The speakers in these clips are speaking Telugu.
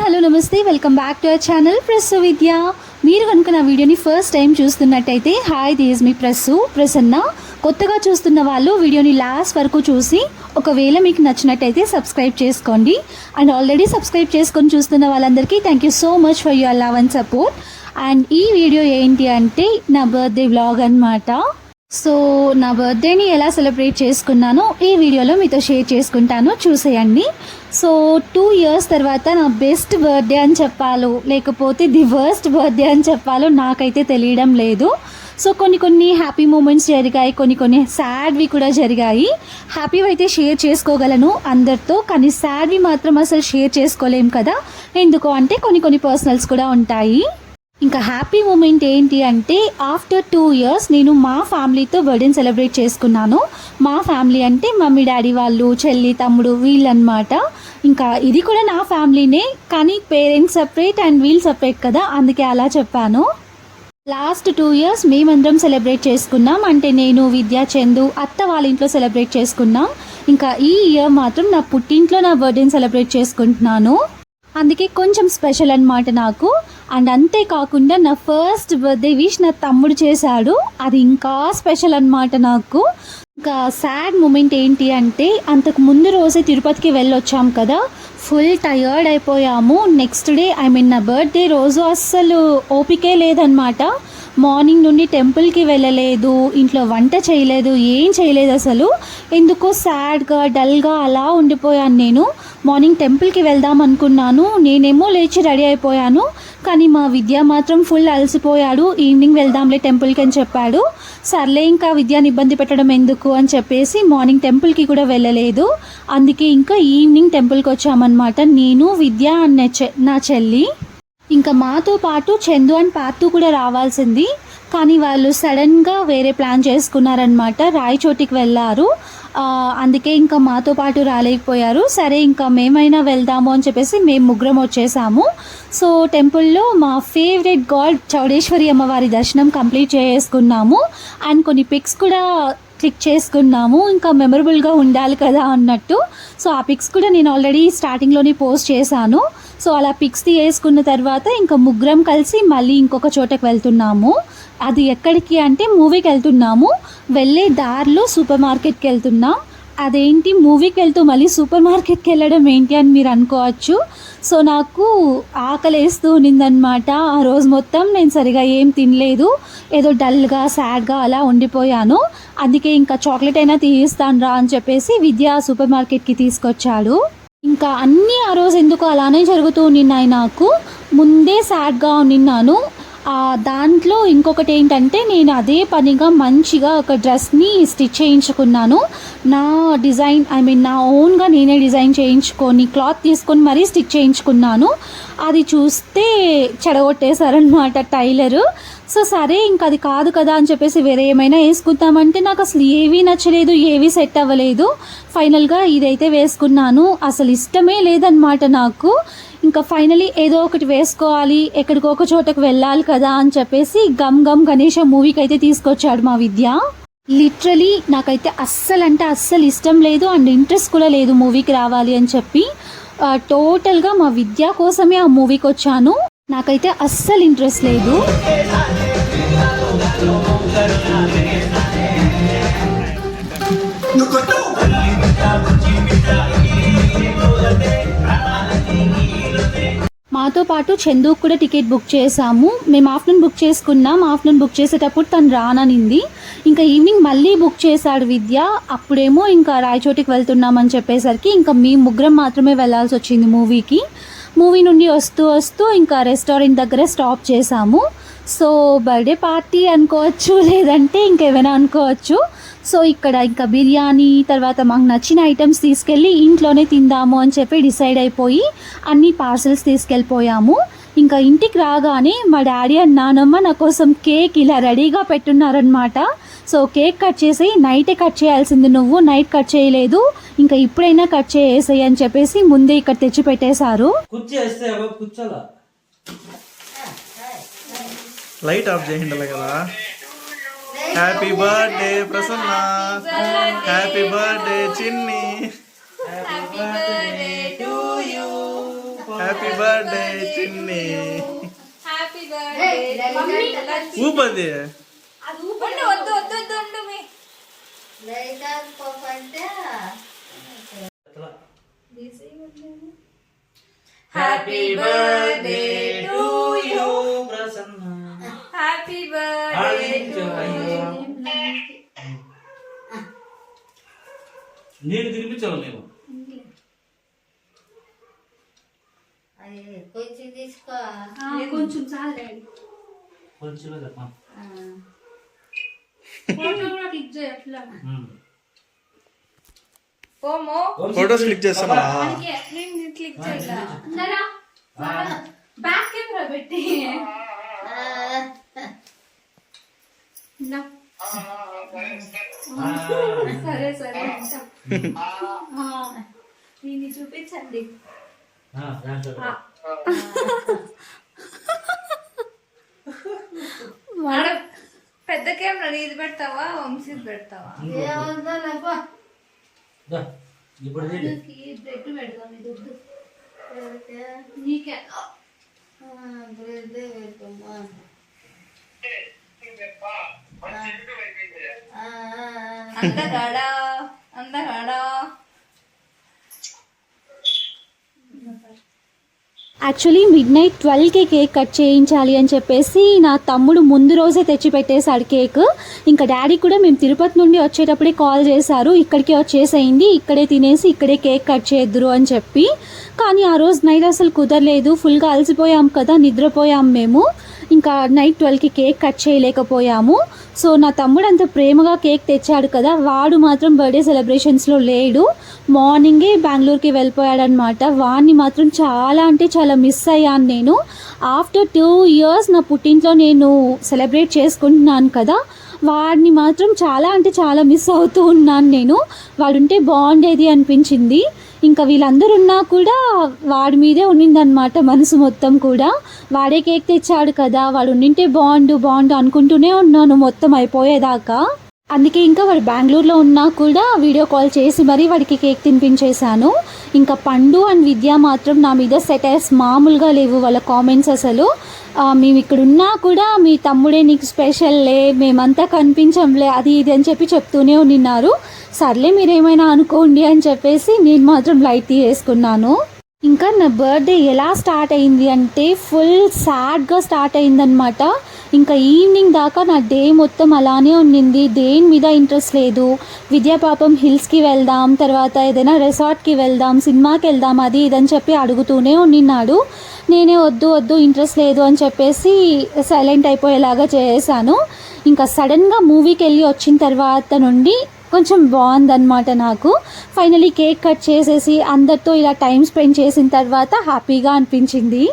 హలో నమస్తే, welcome back to our channel Prassu Vidya. మీరు కనుక నా వీడియోని ఫస్ట్ టైం చూస్తున్నట్టయితే హాయ్, దిస్ మీ ప్రసన్న. కొత్తగా చూస్తున్న వాళ్ళు వీడియోని లాస్ట్ వరకు చూసి ఒకవేళ మీకు నచ్చినట్టయితే సబ్స్క్రైబ్ చేసుకోండి. అండ్ ఆల్రెడీ సబ్స్క్రైబ్ చేసుకొని చూస్తున్న వాళ్ళందరికీ thank you so much for your love and support. And ఈ వీడియో ఏంటి అంటే నా బర్త్డే వ్లాగ్ అన్నమాట. సో నా బర్త్డేని ఎలా సెలబ్రేట్ చేసుకున్నానో ఈ వీడియోలో మీతో షేర్ చేసుకుంటాను, చూసేయండి. సో 2 years తర్వాత నా బెస్ట్ బర్త్డే అని చెప్పాలో లేకపోతే ది వర్స్ట్ బర్త్డే అని చెప్పాలో నాకైతే తెలియడం లేదు. సో కొన్ని హ్యాపీ మూమెంట్స్ జరిగాయి, కొన్ని సాడ్వి కూడా జరిగాయి. హ్యాపీవి అయితే షేర్ చేసుకోగలను అందరితో, కానీ సాడ్వి మాత్రం అసలు షేర్ చేసుకోలేం కదా. ఎందుకు అంటే కొన్ని పర్సనల్స్ కూడా ఉంటాయి. ఇంకా హ్యాపీ మూమెంట్ ఏంటి అంటే ఆఫ్టర్ 2 years నేను మా ఫ్యామిలీతో బర్త్డేని సెలబ్రేట్ చేసుకున్నాను. మా ఫ్యామిలీ అంటే మమ్మీ డాడీ వాళ్ళు, చెల్లి తమ్ముడు వీళ్ళనమాట. ఇంకా ఇది కూడా నా ఫ్యామిలీనే, కానీ పేరెంట్స్ సపరేట్ అండ్ వీళ్ళు సపరేట్ కదా, అందుకే అలా చెప్పాను. లాస్ట్ 2 years మేమందరం సెలబ్రేట్ చేసుకున్నాం. అంటే నేను, విద్య, చందు, అత్త వాళ్ళ ఇంట్లో సెలబ్రేట్ చేసుకున్నాం. ఇంకా ఈ ఇయర్ మాత్రం నా పుట్టింట్లో నా బర్త్డేని సెలబ్రేట్ చేసుకుంటున్నాను. అందుకే కొంచెం స్పెషల్ అన్నమాట నాకు. అండ్ అంతేకాకుండా నా ఫస్ట్ బర్త్డే విష్ నా తమ్ముడు చేశాడు, అది ఇంకా స్పెషల్ అన్నమాట నాకు. ఇంకా సాడ్ మూమెంట్ ఏంటి అంటే అంతకు ముందు రోజే తిరుపతికి వెళ్ళొచ్చాం కదా, ఫుల్ టయర్డ్ అయిపోయాము. నెక్స్ట్ డే నా బర్త్డే రోజు అస్సలు ఓపికే లేదనమాట. మార్నింగ్ నుండి టెంపుల్కి వెళ్ళలేదు, ఇంట్లో వంట చేయలేదు, ఏం చేయలేదు అసలు. ఎందుకో సాడ్గా డల్గా అలా ఉండిపోయాను నేను. మార్నింగ్ టెంపుల్కి వెళ్దాం అనుకున్నాను, నేనేమో లేచి రెడీ అయిపోయాను. కానీ మా విద్య మాత్రం ఫుల్ అలసిపోయాడు. ఈవినింగ్ వెళ్దాంలే టెంపుల్కి అని చెప్పాడు. సర్లే ఇంకా విద్యని ఇబ్బంది పెట్టడం ఎందుకు అని చెప్పేసి మార్నింగ్ టెంపుల్కి కూడా వెళ్ళలేదు. అందుకే ఇంకా ఈవినింగ్ టెంపుల్కి వచ్చామన్నమాట, నేను, విద్య అండ్ నా చెల్లి. ఇంకా మాతో పాటు చందు అండ్ పాతు కూడా రావాల్సింది, కానీ వాళ్ళు సడన్గా వేరే ప్లాన్ చేసుకున్నారనమాట, రాయచోటికి వెళ్ళారు. అందుకే ఇంకా మాతో పాటు రాలేకపోయారు. సరే ఇంకా మేమైనా వెళ్దాము అని చెప్పేసి మేము ముగ్గురం వచ్చేసాము. సో టెంపుల్లో మా ఫేవరెట్ గాడ్ చౌడేశ్వరి అమ్మవారి దర్శనం కంప్లీట్ చేసుకున్నాము. అండ్ కొన్ని పిక్స్ కూడా క్లిక్ చేసుకున్నాము, ఇంకా మెమరబుల్గా ఉండాలి కదా అన్నట్టు. సో ఆ పిక్స్ కూడా నేను ఆల్రెడీ స్టార్టింగ్లోనే పోస్ట్ చేశాను. సో అలా పిక్స్ వేసుకున్న తర్వాత ఇంకా ముగ్గురం కలిసి మళ్ళీ ఇంకొక చోటకి వెళ్తున్నాము. అది ఎక్కడికి అంటే మూవీకి వెళ్తున్నాము. వెళ్ళే దారిలో సూపర్ మార్కెట్కి వెళ్తున్నాం. అదేంటి మూవీకి వెళ్తూ మళ్ళీ సూపర్ మార్కెట్కి వెళ్ళడం ఏంటి అని మీరు అనుకోవచ్చు. సో నాకు ఆకలి వేస్తూ ఉన్నిందనమాట. ఆ రోజు మొత్తం నేను సరిగా ఏం తినలేదు, ఏదో డల్గా సాడ్గా అలా ఉండిపోయాను. అందుకే ఇంకా చాక్లెట్ అయినా తీస్తాను రా అని చెప్పేసి విద్య సూపర్ మార్కెట్కి తీసుకొచ్చాడు. ఇంకా అన్నీ ఆ రోజు ఎందుకు అలానే జరుగుతూ ఉన్నాయి, నాకు ముందే సాడ్గా ఉన్నాను. దాంట్లో ఇంకొకటి ఏంటంటే నేను అదే పనిగా మంచిగా ఒక డ్రెస్ని స్టిచ్ చేయించుకున్నాను. నా డిజైన్ నా ఓన్గా నేనే డిజైన్ చేయించుకొని క్లాత్ తీసుకొని మరీ స్టిచ్ చేయించుకున్నాను. అది చూస్తే చెడగొట్టేశారనమాట టైలరు. సో సరే ఇంకా అది కాదు కదా అని చెప్పేసి వేరే ఏమైనా వేసుకుందామంటే నాకు అసలు ఏవీ నచ్చలేదు, ఏవీ సెట్ అవ్వలేదు. ఫైనల్గా ఇదైతే వేసుకున్నాను, అసలు ఇష్టమే లేదనమాట నాకు. ఇంకా ఫైనలీ ఏదో ఒకటి వేసుకోవాలి, ఎక్కడికో ఒక చోటకు వెళ్ళాలి కదా అని చెప్పేసి గమ్ గణేష మూవీకి అయితే తీసుకొచ్చాడు మా విద్య. లిటరలీ నాకైతే అస్సలు ఇష్టం లేదు అండ్ ఇంట్రెస్ట్ కూడా లేదు మూవీకి రావాలి అని చెప్పి. టోటల్గా మా విద్య కోసమే ఆ మూవీకి వచ్చాను, నాకైతే అస్సలు ఇంట్రెస్ట్ లేదు. మాతో పాటు చందుకు కూడా టికెట్ బుక్ చేసాము. మేము ఆఫ్టర్నూన్ బుక్ చేసుకున్నాం. ఆఫ్టర్నూన్ బుక్ చేసేటప్పుడు తను రాననింది. ఇంకా ఈవినింగ్ మళ్ళీ బుక్ చేశాడు విద్య. అప్పుడేమో ఇంకా రాయచోటికి వెళ్తున్నామని చెప్పేసరికి ఇంకా మేము ముగ్గురం మాత్రమే వెళ్ళాల్సి వచ్చింది మూవీకి. మూవీ నుండి వస్తూ ఇంకా రెస్టారెంట్ దగ్గర స్టాప్ చేసాము. సో బర్త్డే పార్టీ అనుకోవచ్చు, లేదంటే ఇంకేమైనా అనుకోవచ్చు. సో ఇక్కడ ఇంకా బిర్యానీ తర్వాత మాకు నచ్చిన ఐటమ్స్ తీసుకెళ్ళి ఇంట్లోనే తిందాము అని చెప్పి డిసైడ్ అయిపోయి అన్ని పార్సల్స్ తీసుకెళ్ళిపోయాము. ఇంకా ఇంటికి రాగానే మా డాడీ అండ్ నానమ్మ నా కోసం కేక్ ఇలా రెడీగా పెట్టున్నారనమాట. సో కేక్ కట్ చేసి నైటే కట్ చేయాల్సింది, నువ్వు నైట్ కట్ చేయలేదు, ఇంకా ఇప్పుడైనా కట్ చేసేయి అని చెప్పేసి ముందే ఇక్కడ తెచ్చి పెట్టేశారు. లైట్ ఆఫ్ చేయండి కదా. Happy birthday Prasanna, happy birthday Chinni, happy birthday to you. Happy birthday Chinni happy birthday ఊపది అది ఊపండి వద్దు వద్దు వద్దు ఉండు మీ happy birthday to you happy birthday to you నేను తినిపించాను నేను కొంచెం తీసుకో కొంచెం చాలే కొంచెం చెప్పా ఫోటో కూడా క్లిక్ చేయ అట్లా ఓమో ఫోటోస్ క్లిక్ చేస్తామా నేను క్లిక్ చేయాలా అందరా బ్యాక్ కెమెరా పెట్టి సరే సరే దీన్ని చూపించండి పెద్ద కెమెరా నీది పెడతావా వంశీది పెడతావా ఇప్పుడు బ్రెడ్ పెడదాం ఇది వద్దు నీకే అందగాడా అందగాడా యాక్చువల్లీ మిడ్ నైట్ 12కి కేక్ కట్ చేయించాలి అని చెప్పేసి నా తమ్ముడు ముందు రోజే తెచ్చి పెట్టేశాడు కేక్. ఇంకా డాడీ కూడా మేము తిరుపతి నుండి వచ్చేటప్పుడే కాల్ చేశారు, ఇక్కడికే వచ్చేసేయండి, ఇక్కడే తినేసి ఇక్కడే కేక్ కట్ చేద్దురు అని చెప్పి. కానీ ఆ రోజు నైట్ అసలు కుదరలేదు, ఫుల్గా అలసిపోయాం కదా, నిద్రపోయాం మేము. ఇంకా నైట్ 12కి కేక్ కట్ చేయలేకపోయాము. సో నా తమ్ముడు అంత ప్రేమగా కేక్ తెచ్చాడు కదా, వాడు మాత్రం బర్త్డే సెలబ్రేషన్స్లో లేడు, మార్నింగే బెంగళూరుకి వెళ్ళిపోయాడనమాట. వాడిని మాత్రం చాలా అంటే చాలా మిస్ అయ్యాను నేను. ఆఫ్టర్ 2 years నా పుట్టింట్లో నేను సెలబ్రేట్ చేసుకుంటున్నాను కదా, వాడిని మాత్రం చాలా అంటే చాలా మిస్ అవుతూ ఉన్నాను నేను. వాడుంటే బాగుండేది అనిపించింది. ఇంకా వీళ్ళందరూ ఉన్నా కూడా వాడి మీదే ఉన్నిందనమాట మనసు మొత్తం కూడా. వాడే కేక్ తెచ్చాడు కదా, వాడు ఉండింటే బాగుండు అనుకుంటూనే ఉన్నాను మొత్తం అయిపోయేదాకా. అందుకే ఇంకా వాడు బెంగళూరులో ఉన్నా కూడా వీడియో కాల్ చేసి మరీ వాడికి కేక్ తినిపించేశాను. ఇంకా పండు అండ్ విద్య మాత్రం నా మీద సెటైర్స్ మామూలుగా లేవు వాళ్ళ కామెంట్స్ అసలు. మేము ఇక్కడ ఉన్నా కూడా మీ తమ్ముడే నీకు స్పెషల్లే, మేమంతా కనిపించంలే, అది ఇది అని చెప్పి చెప్తూనే ఉన్నారు. సర్లే మీరేమైనా అనుకోండి అని చెప్పేసి నేను మాత్రం లైట్ తీసుకున్నాను. ఇంకా నా బర్త్డే ఎలా స్టార్ట్ అయింది అంటే ఫుల్ సాడ్గా స్టార్ట్ అయిందనమాట. ఇంకా ఈవినింగ్ దాకా నా డే మొత్తం అలానే ఉండింది, దేని మీద ఇంట్రెస్ట్ లేదు. విద్యా పాపం హిల్స్కి వెళ్దాం, తర్వాత ఏదైనా రిసార్ట్కి వెళ్దాం, సినిమాకి వెళ్దాం, అది ఇదని చెప్పి అడుగుతూనే ఉండినాడు. నేనే వద్దు ఇంట్రెస్ట్ లేదు అని చెప్పేసి సైలెంట్ అయిపోయేలాగా చేశాను. ఇంకా సడన్గా మూవీకి వెళ్ళి వచ్చిన తర్వాత నుండి కొంచెం బాగుందన్నమాట నాకు. ఫైనలీ కేక్ కట్ చేసేసి అందరితో ఇలా టైం స్పెండ్ చేసిన తర్వాత హ్యాపీగా అనిపించింది.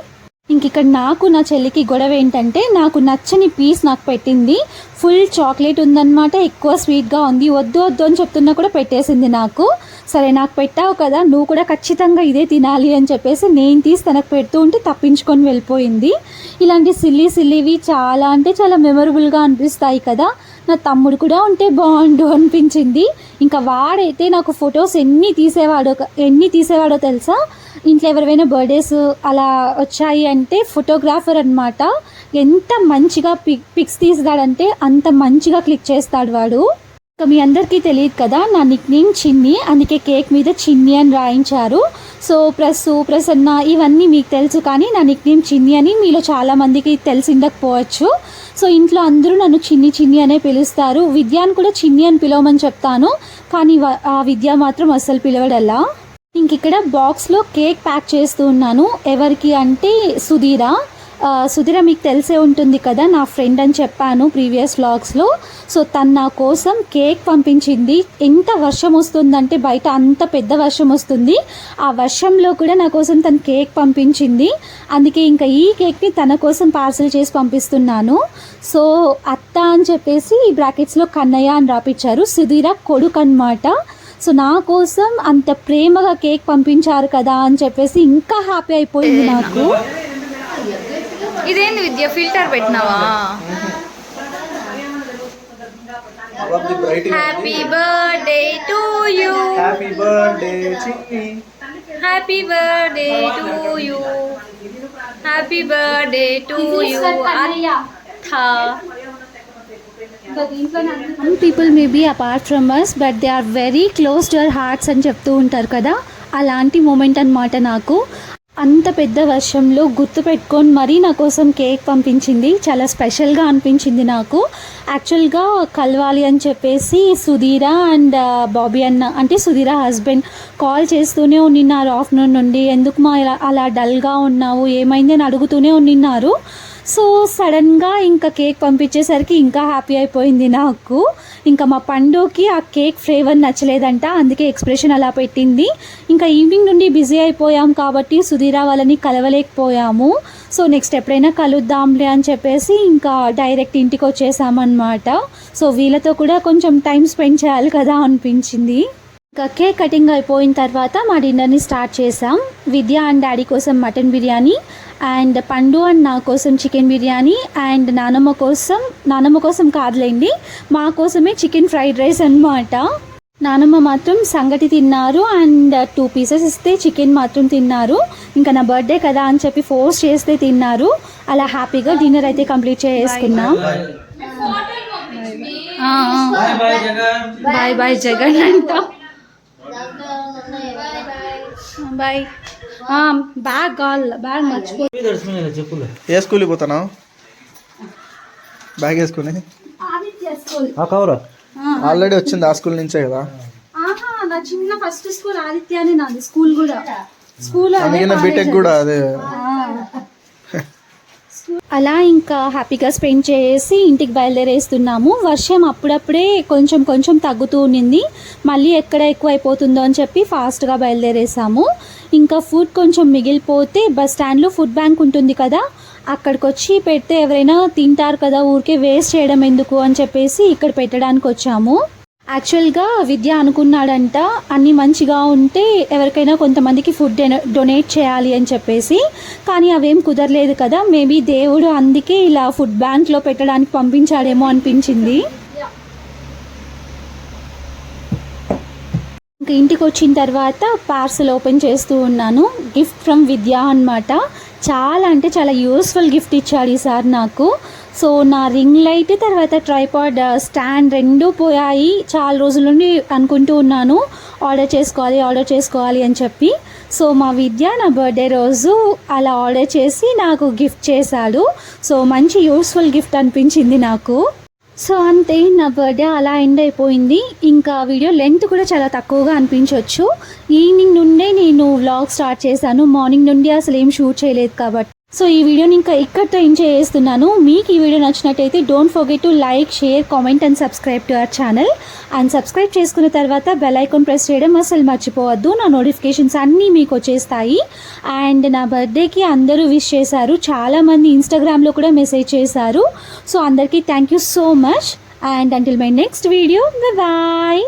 ఇంక ఇక్కడ నాకు నా చెల్లికి గొడవ ఏంటంటే నాకు నచ్చని పీస్ నాకు పెట్టింది. ఫుల్ చాక్లెట్ ఉందన్నమాట, ఎక్కువ స్వీట్గా ఉంది, వద్దు అని చెప్తున్నా కూడా పెట్టేసింది నాకు. సరే నాకు పెట్టావు కదా, నువ్వు కూడా ఖచ్చితంగా ఇదే తినాలి అని చెప్పేసి నేను తీసి తనకు పెడుతూ ఉంటే తప్పించుకొని వెళ్ళిపోయింది. ఇలాంటి సిల్లీవి చాలా అంటే చాలా మెమొరబుల్గా అనిపిస్తాయి కదా. నా తమ్ముడు కూడా ఉంటే బాగుండు అనిపించింది. ఇంకా వాడైతే నాకు ఫొటోస్ ఎన్ని తీసేవాడో తెలుసా. ఇంట్లో ఎవరైనా బర్త్డేస్ అలా వచ్చాయి అంటే ఫోటోగ్రాఫర్ అనమాట. ఎంత మంచిగా పిక్స్ తీస్తాడంటే అంత మంచిగా క్లిక్ చేస్తాడు వాడు. ఇంకా మీ అందరికీ తెలియదు కదా, నా నిక్ నేమ్ చిన్ని, అందుకే కేక్ మీద చిన్ని అని రాయించారు. సో ప్రసన్న ఇవన్నీ మీకు తెలుసు, కానీ నా నిక్ నేమ్ చిన్ని అని మీలో చాలామందికి తెలిసిండకపోవచ్చు. సో ఇంట్లో అందరూ నన్ను చిన్ని అనే పిలుస్తారు. విద్యాను కూడా చిన్ని అని పిలవమని చెప్తాను, కానీ ఆ విద్య మాత్రం అస్సలు పిలవడల్లా. ఇంక ఇక్కడ బాక్స్లో కేక్ ప్యాక్ చేస్తూ ఉన్నాను. ఎవరికి అంటే సుధీర మీకు తెలిసే ఉంటుంది కదా, నా ఫ్రెండ్ అని చెప్పాను ప్రీవియస్ వ్లాగ్స్లో. సో తను నా కోసం కేక్ పంపించింది. ఎంత వర్షం వస్తుందంటే బయట అంత పెద్ద వర్షం వస్తుంది, ఆ వర్షంలో కూడా నా కోసం తను కేక్ పంపించింది. అందుకే ఇంకా ఈ కేక్ని తన కోసం పార్సల్ చేసి పంపిస్తున్నాను. సో అత్త అని చెప్పేసి ఈ బ్రాకెట్స్లో కన్నయ్య అని రాపిచ్చారు, సుధీర కొడుకు అన్నమాట. సో నా కోసం అంత ప్రేమగా కేక్ పంపించారు కదా అని చెప్పేసి ఇంకా హ్యాపీ అయిపోయింది నాకు. ఇదేంది విద్య ఫిల్టర్ పెట్టినావా? Happy birthday to you, happy birthday Chinni. Happy birthday to you, happy birthday to you అత్త. Some people may be apart from us but they are very close to our hearts అని చెప్తూ ఉంటారు కదా, అలాంటి మూమెంట్ అన్నమాట. నాకు అంత పెద్ద వర్షంలో గుర్తుపెట్టుకొని మరీ నా కోసం కేక్ పంపించింది. చాలా స్పెషల్గా అనిపించింది నాకు. యాక్చువల్గా కలవాలి అని చెప్పేసి సుధీరా అండ్ బాబీ అన్న, అంటే సుధీరా హస్బెండ్ కాల్ చేస్తూనే ఉండినారు ఆఫ్టర్నూన్ నుండి. ఎందుకు మా అలా డల్గా ఉన్నావు, ఏమైంది అని అడుగుతూనే ఉండినారు. సో సడన్గా ఇంకా కేక్ పంపించేసరికి ఇంకా హ్యాపీ అయిపోయింది నాకు. ఇంకా మా పండుకి ఆ కేక్ ఫ్లేవర్ నచ్చలేదంట, అందుకే ఎక్స్ప్రెషన్ అలా పెట్టింది. ఇంకా ఈవినింగ్ నుండి బిజీ అయిపోయాం కాబట్టి సుధీరా వాళ్ళని కలవలేకపోయాము. సో నెక్స్ట్ ఎప్పుడైనా కలుద్దాంలే అని చెప్పేసి ఇంకా డైరెక్ట్ ఇంటికి వచ్చేసామన్నమాట. సో వీళ్ళతో కూడా కొంచెం టైం స్పెండ్ చేయాలి కదా అనిపించింది. ఇంకా కేక్ కటింగ్ అయిపోయిన తర్వాత మా డిన్నర్ని స్టార్ట్ చేసాం. విద్య అండ్ డాడీ కోసం మటన్ బిర్యానీ, అండ్ పండు అండ్ నా కోసం చికెన్ బిర్యానీ, అండ్ నానమ్మ కోసం కాదులేండి, మా కోసమే చికెన్ ఫ్రైడ్ రైస్ అన్నమాట. నానమ్మ మాత్రం సంగటి తిన్నారు అండ్ 2 పీసెస్ ఇస్తే చికెన్ మాత్రం తిన్నారు. ఇంకా నా బర్త్డే కదా అని చెప్పి ఫోర్స్ చేస్తే తిన్నారు. అలా హ్యాపీగా డిన్నర్ అయితే కంప్లీట్ చేసుకున్నాం. బాయ్ బాయ్ జగన్ అంట. బాయ్. బ్యాగ్ మర్చిపో. చెప్పులే ఏ స్కూల్కి పోతున్నావు? బ్యాగ్ వేసుకుని కవరా ఆల్రెడీ వచ్చింది ఆ స్కూల్ నుంచే కదా. నా చిన్న ఫస్ట్ స్కూల్ ఆదిత్యానే, నాది స్కూల్ కూడా. స్కూల్ అందుకనే బీటెక్ కూడా అదే. అలా ఇంకా హ్యాపీగా స్పెండ్ చేసి ఇంటికి బయలుదేరేస్తున్నాము. వర్షం అప్పుడప్పుడే కొంచెం తగ్గుతూ ఉన్నింది. మళ్ళీ ఎక్కడ ఎక్కువ అయిపోతుందో అని చెప్పి ఫాస్ట్గా బయలుదేరేసాము. ఇంకా ఫుడ్ కొంచెం మిగిలిపోతే బస్ స్టాండ్లో ఫుడ్ బ్యాంక్ ఉంటుంది కదా, అక్కడికి వచ్చి పెడితే ఎవరైనా తింటారు కదా, ఊరికే వేస్ట్ చేయడం ఎందుకు అని చెప్పేసి ఇక్కడ పెట్టడానికి వచ్చాము. యాక్చువల్గా విద్య అనుకున్నాడంట అన్నీ మంచిగా ఉంటే ఎవరికైనా కొంతమందికి ఫుడ్ డొనేట్ చేయాలి అని చెప్పేసి, కానీ అవేం కుదరలేదు కదా. మేబీ దేవుడు అందుకే ఇలా ఫుడ్ బ్యాంక్లో పెట్టడానికి పంపించాడేమో అనిపించింది. ఇంకా ఇంటికి వచ్చిన తర్వాత పార్సల్ ఓపెన్ చేస్తూ ఉన్నాను. గిఫ్ట్ ఫ్రమ్ విద్య అన్నమాట. చాలా అంటే చాలా యూస్ఫుల్ గిఫ్ట్ ఇచ్చాడు ఈసారి నాకు. సో నా రింగ్ లైట్ తర్వాత ట్రైపాడ్ స్టాండ్ రెండూ పోయాయి. చాలా రోజుల నుండి అనుకుంటూ ఉన్నాను ఆర్డర్ చేసుకోవాలి అని చెప్పి. సో మా విద్య నా బర్త్డే రోజు అలా ఆర్డర్ చేసి నాకు గిఫ్ట్ చేశాడు. సో మంచి యూస్ఫుల్ గిఫ్ట్ అనిపించింది నాకు. సో అంతే, నా బర్త్డే అలా ఎండ్ అయిపోయింది. ఇంకా వీడియో లెంత్ కూడా చాలా తక్కువగా అనిపించవచ్చు. ఈవినింగ్ నుండే నేను వ్లాగ్ స్టార్ట్ చేశాను, మార్నింగ్ నుండి అసలు ఏం షూట్ చేయలేదు కాబట్టి. సో ఈ వీడియోని ఇంకా ఇక్కడితో ఎంజాయ్ చేస్తున్నాను. మీకు ఈ వీడియో నచ్చినట్టయితే don't forget to like, share, comment and subscribe to our channel. And subscribe చేసుకున్న తర్వాత బెల్ ఐకాన్ ప్రెస్ చేయడం అసలు మర్చిపోవద్దు. నా నోటిఫికేషన్స్ అన్నీ మీకు వచ్చేస్తాయి. అండ్ నా బర్త్డేకి అందరూ విష్ చేశారు, చాలామంది ఇన్స్టాగ్రామ్లో కూడా మెసేజ్ చేశారు. సో అందరికీ thank you so much. And until my next video, bye.